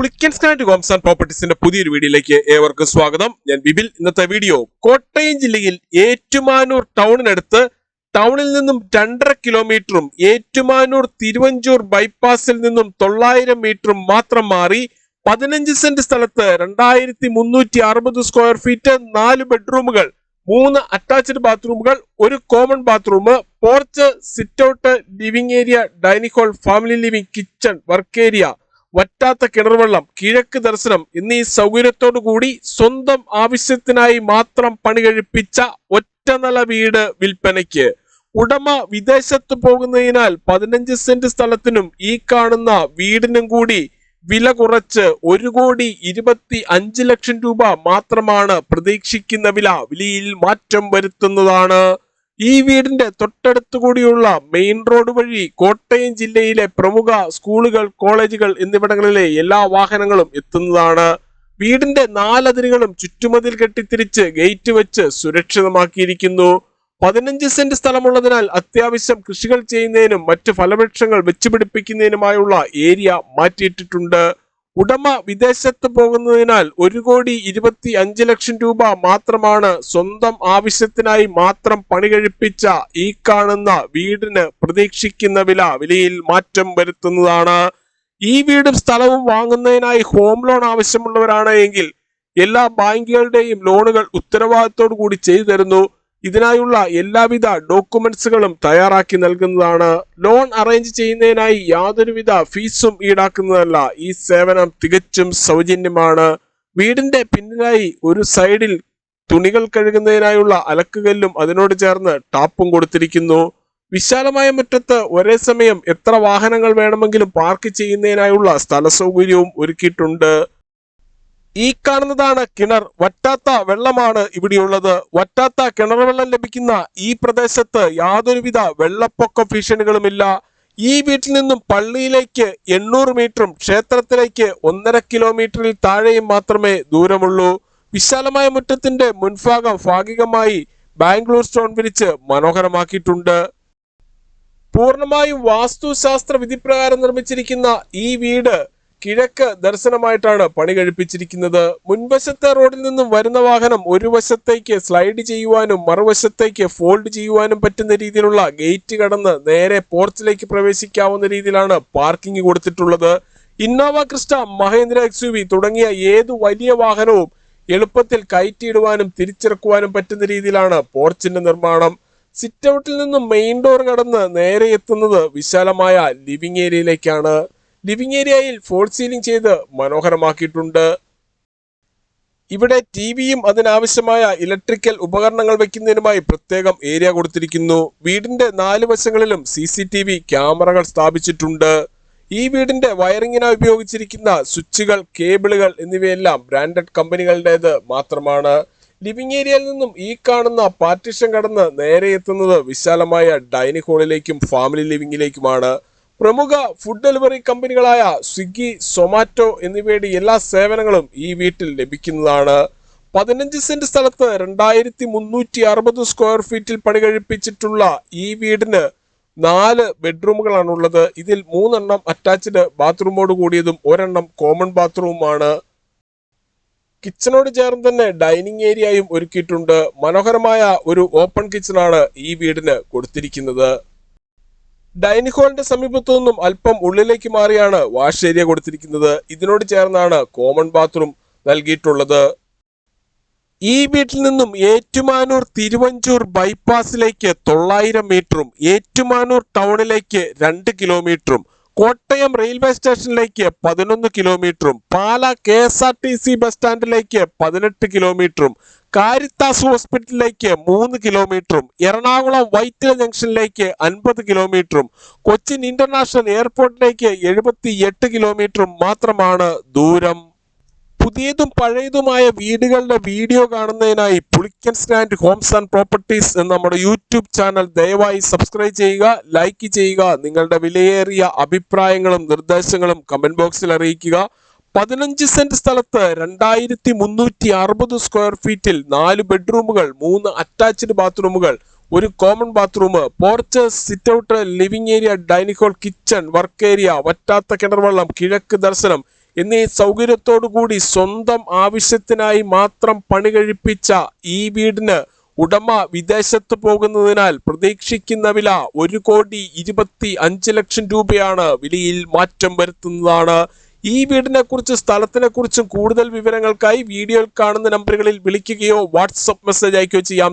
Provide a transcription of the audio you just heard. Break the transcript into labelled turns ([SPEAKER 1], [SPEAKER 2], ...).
[SPEAKER 1] Pulickans and Holmes and പ്രോപ്പർട്ടീസിന്റെ പുതിയൊരു വീഡിയോയിലേക്ക് ഏവർക്കും സ്വാഗതം. ഞാൻ ബിബിൽ. ഇന്നത്തെ വീഡിയോ കോട്ടയം ജില്ലയിൽ ഏറ്റുമാനൂർ ടൗണിനടുത്ത് ടൗണിൽ നിന്നും 2.5 കിലോമീറ്ററും ഏറ്റുമാനൂർ തിരുവഞ്ചൂർ ബൈപ്പാസിൽ നിന്നും 900 മീറ്ററും മാത്രം മാറി 15 സെന്റ് സ്ഥലത്ത് 2360 സ്ക്വയർ ഫീറ്റ്, 4 ബെഡ്റൂമുകൾ, 3 അറ്റാച്ച്ഡ് ബാത്റൂമുകൾ, ഒരു common bathroom, porch, sit out, living area, dining hall, family living, kitchen, work area, വറ്റാത്ത കിണർവെള്ളം, കിഴക്ക് ദർശനം എന്നീ സൗകര്യത്തോടു കൂടി സ്വന്തം ആവശ്യത്തിനായി മാത്രം പണി കഴിപ്പിച്ച ഒറ്റനില വീട് വിൽപ്പനയ്ക്ക്. ഉടമ വിദേശത്ത് പോകുന്നതിനാൽ 15 സെന്റ് സ്ഥലത്തിനും ഈ കാണുന്ന വീടിനും കൂടി വില കുറച്ച് 1,25,00,000 രൂപ മാത്രമാണ് പ്രതീക്ഷിക്കുന്ന വില. വിലയിൽ മാറ്റം വരുത്തുന്നതാണ്. ഈ വീടിന്റെ തൊട്ടടുത്തു കൂടിയുള്ള മെയിൻ റോഡ് വഴി കോട്ടയം ജില്ലയിലെ പ്രമുഖ സ്കൂളുകൾ, കോളേജുകൾ എന്നിവിടങ്ങളിലെ എല്ലാ വാഹനങ്ങളും എത്തുന്നതാണ്. വീടിന്റെ 4 അതിരുകളും ചുറ്റുമതിൽ കെട്ടിത്തിരിച്ച് ഗേറ്റ് വെച്ച് സുരക്ഷിതമാക്കിയിരിക്കുന്നു. 15 സെന്റ് സ്ഥലമുള്ളതിനാൽ അത്യാവശ്യം കൃഷികൾ ചെയ്യുന്നതിനും മറ്റ് ഫലവൃക്ഷങ്ങൾ വെച്ചുപിടിപ്പിക്കുന്നതിനുമായുള്ള ഏരിയ മാറ്റിയിട്ടിട്ടുണ്ട്. ഉടമ വിദേശത്ത് പോകുന്നതിനാൽ 1,25,00,000 രൂപ മാത്രമാണ് സ്വന്തം ആവശ്യത്തിനായി മാത്രം പണി കഴിപ്പിച്ച ഈ കാണുന്ന വീടിന് പ്രതീക്ഷിക്കുന്ന വില. വിലയിൽ മാറ്റം വരുത്തുന്നതാണ്. ഈ വീടും സ്ഥലവും വാങ്ങുന്നതിനായി ഹോം ലോൺ ആവശ്യമുള്ളവരാണ് എങ്കിൽ എല്ലാ ബാങ്കുകളുടെയും ലോണുകൾ ഉത്തരവാദിത്തോടു കൂടി ചെയ്തു തരുന്നു. ഇതിനായുള്ള എല്ലാവിധ ഡോക്യുമെന്റ്സുകളും തയ്യാറാക്കി നൽകുന്നതാണ്. ലോൺ അറേഞ്ച് ചെയ്യുന്നതിനായി യാതൊരുവിധ ഫീസും ഈടാക്കുന്നതല്ല. ഈ സേവനം തികച്ചും സൗജന്യമാണ്. വീടിന്റെ പിന്നിലായി ഒരു സൈഡിൽ തുണികൾ കഴുകുന്നതിനായുള്ള അലക്കുകല്ലും അതിനോട് ചേർന്ന് ടാപ്പും കൊടുത്തിരിക്കുന്നു. വിശാലമായ മുറ്റത്ത് ഒരേ സമയം എത്ര വാഹനങ്ങൾ വേണമെങ്കിലും പാർക്ക് ചെയ്യുന്നതിനായുള്ള സ്ഥല സൗകര്യവും ഒരുക്കിയിട്ടുണ്ട്. ഈ കാണുന്നതാണ് കിണർ. വറ്റാത്ത വെള്ളമാണ് ഇവിടെയുള്ളത്. വറ്റാത്ത കിണർ വെള്ളം ലഭിക്കുന്ന ഈ പ്രദേശത്ത് യാതൊരുവിധ വെള്ളപ്പൊക്ക ഭീഷണികളുമില്ല. ഈ വീട്ടിൽ നിന്നും പള്ളിയിലേക്ക് 800 മീറ്ററും ക്ഷേത്രത്തിലേക്ക് 1.5 കിലോമീറ്ററിൽ താഴെയും മാത്രമേ ദൂരമുള്ളൂ. വിശാലമായ മുറ്റത്തിന്റെ മുൻഭാഗം ഭാഗികമായി ബാംഗ്ലൂർ സ്റ്റോൺ വിരിച്ച് മനോഹരമാക്കിയിട്ടുണ്ട്. പൂർണ്ണമായും വാസ്തുശാസ്ത്ര വിധിപ്രകാരം നിർമ്മിച്ചിരിക്കുന്ന ഈ വീട് കിഴക്ക് ദർശനമായിട്ടാണ് പണി കഴിപ്പിച്ചിരിക്കുന്നത്. മുൻവശത്തെ റോഡിൽ നിന്നും വരുന്ന വാഹനം ഒരു വശത്തേക്ക് സ്ലൈഡ് ചെയ്യുവാനും മറുവശത്തേക്ക് ഫോൾഡ് ചെയ്യുവാനും പറ്റുന്ന രീതിയിലുള്ള ഗേറ്റ് കടന്ന് നേരെ പോർച്ചിലേക്ക് പ്രവേശിക്കാവുന്ന രീതിയിലാണ് പാർക്കിംഗ് കൊടുത്തിട്ടുള്ളത്. ഇന്നോവ ക്രിസ്റ്റ, മഹേന്ദ്ര XUV തുടങ്ങിയ ഏതു വലിയ വാഹനവും എളുപ്പത്തിൽ കയറ്റിയിടുവാനും തിരിച്ചിറക്കുവാനും പറ്റുന്ന രീതിയിലാണ് പോർച്ചിന്റെ നിർമ്മാണം. സിറ്റ് ഔട്ടിൽ നിന്നും മെയിൻ ഡോർ കടന്ന് നേരെ എത്തുന്നത് വിശാലമായ ലിവിംഗ് ഏരിയയിലേക്കാണ്. ലിവിംഗ് ഏരിയയിൽ ഫോൾ സീലിംഗ് ചെയ്ത് മനോഹരമാക്കിയിട്ടുണ്ട്. ഇവിടെ ടിവിയും അതിനാവശ്യമായ ഇലക്ട്രിക്കൽ ഉപകരണങ്ങൾ വെക്കുന്നതിനുമായി പ്രത്യേകം ഏരിയ കൊടുത്തിരിക്കുന്നു. വീടിന്റെ 4 വശങ്ങളിലും CCTV ക്യാമറകൾ സ്ഥാപിച്ചിട്ടുണ്ട്. ഈ വീടിന്റെ വയറിങ്ങിനായി ഉപയോഗിച്ചിരിക്കുന്ന സ്വിച്ചുകൾ, കേബിളുകൾ എന്നിവയെല്ലാം ബ്രാൻഡഡ് കമ്പനികളുടേത് മാത്രമാണ്. ലിവിംഗ് ഏരിയയിൽ നിന്നും ഈ കാണുന്ന പാർട്ടീഷൻ കടന്ന് നേരെ എത്തുന്നത് വിശാലമായ ഡൈനിങ് ഹാളിലേക്കും ഫാമിലി ലിവിംഗിലേക്കുമാണ്. പ്രമുഖ ഫുഡ് ഡെലിവറി കമ്പനികളായ സ്വിഗ്ഗി, സൊമാറ്റോ എന്നിവയുടെ എല്ലാ സേവനങ്ങളും ഈ വീട്ടിൽ ലഭിക്കുന്നതാണ്. 15 സെന്റ് സ്ഥലത്ത് 2360 സ്ക്വയർ ഫീറ്റിൽ പണി കഴിപ്പിച്ചിട്ടുള്ള ഈ വീടിന് 4 ബെഡ്റൂമുകളാണുള്ളത്. ഇതിൽ 3 എണ്ണം അറ്റാച്ച്ഡ് ബാത്റൂമോട് കൂടിയതും 1 എണ്ണം കോമൺ ബാത്റൂമുമാണ്. കിച്ചണോട് ചേർന്ന് തന്നെ ഡൈനിങ് ഏരിയയും ഒരുക്കിയിട്ടുണ്ട്. മനോഹരമായ ഒരു ഓപ്പൺ കിച്ചണാണ് ഈ വീടിന് കൊടുത്തിരിക്കുന്നത്. ഡൈനിങ് ഹാളിന്റെ സമീപത്തു നിന്നും അല്പം ഉള്ളിലേക്ക് മാറിയാണ് വാഷ് ഏരിയ കൊടുത്തിരിക്കുന്നത്. ഇതിനോട് ചേർന്നാണ് കോമൺ ബാത്റൂം നൽകിയിട്ടുള്ളത്. ഈ വീട്ടിൽ നിന്നും ഏറ്റുമാനൂർ തിരുവഞ്ചൂർ ബൈപ്പാസിലേക്ക് 900 മീറ്ററും ഏറ്റുമാനൂർ ടൗണിലേക്ക് 2 കിലോമീറ്ററും കോട്ടയം റെയിൽവേ സ്റ്റേഷനിലേക്ക് 11 കിലോമീറ്ററും പാല KSRTC ബസ് സ്റ്റാൻഡിലേക്ക് 18 കിലോമീറ്ററും കാരിത്താസ് ഹോസ്പിറ്റലിലേക്ക് 3 കിലോമീറ്ററും എറണാകുളം വൈറ്റില ജംഗ്ഷനിലേക്ക് 50 കിലോമീറ്ററും കൊച്ചിൻ ഇന്റർനാഷണൽ എയർപോർട്ടിലേക്ക് 78 കിലോമീറ്ററും മാത്രമാണ് ദൂരം. പുതിയതും പഴയതുമായ വീടുകളുടെ വീഡിയോ കാണുന്നതിനായി Pulickans and Holmes and properties എന്ന നമ്മുടെ യൂട്യൂബ് ചാനൽ ദയവായി സബ്സ്ക്രൈബ് ചെയ്യുക, ലൈക്ക് ചെയ്യുക. നിങ്ങളുടെ വിലയേറിയ അഭിപ്രായങ്ങളും നിർദ്ദേശങ്ങളും കമന്റ് ബോക്സിൽ അറിയിക്കുക. 15 സെന്റ് സ്ഥലത്ത് 2360 സ്ക്വയർ ഫീറ്റിൽ 4 ബെഡ്റൂമുകൾ, 3 അറ്റാച്ച്ഡ് ബാത്റൂമുകൾ, ഒരു common bathroom, porch, sit out, living area, dining hall, kitchen, work area, വറ്റാത്ത കിണർവെള്ളം, കിഴക്ക് ദർശനം എന്നീ സൗകര്യത്തോടുകൂടി സ്വന്തം ആവശ്യത്തിനായി മാത്രം പണി കഴിപ്പിച്ച ഈ വീടിന് ഉടമ വിദേശത്ത് പോകുന്നതിനാൽ പ്രതീക്ഷിക്കുന്ന വില 1,25,00,000 രൂപയാണ്. വിലയിൽ മാറ്റം വരുത്തുന്നതാണ്. ഈ വീടിനെ കുറിച്ച് സ്ഥലത്തിനെ കുറിച്ചും കൂടുതൽ വിവരങ്ങൾക്കായി വീഡിയോയിൽ കാണുന്ന നമ്പറുകളിൽ വിളിക്കുകയോ വാട്സപ്പ് മെസ്സേജ് അയക്കുകയോ ചെയ്യാം.